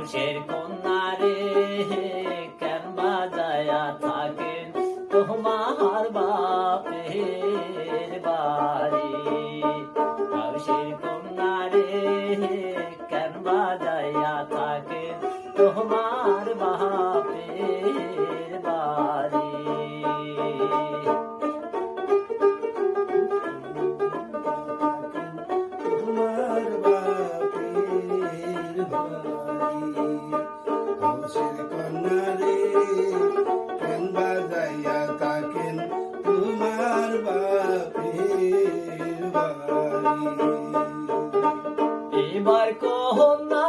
হাউসের কন্যা রে কেন বাজায়া থাকেন তোমার বাপের বাড়ি। হাউসের কন্যা রে কেন বাজায়া থাকেন তোমার বাপের বাড়ি। তোমার বাপের বাড়ি। হাউসের কন্যা রে কেন বাজাইয়া থাকেন তোমার বাপের বাড়ি। এবার কন্যা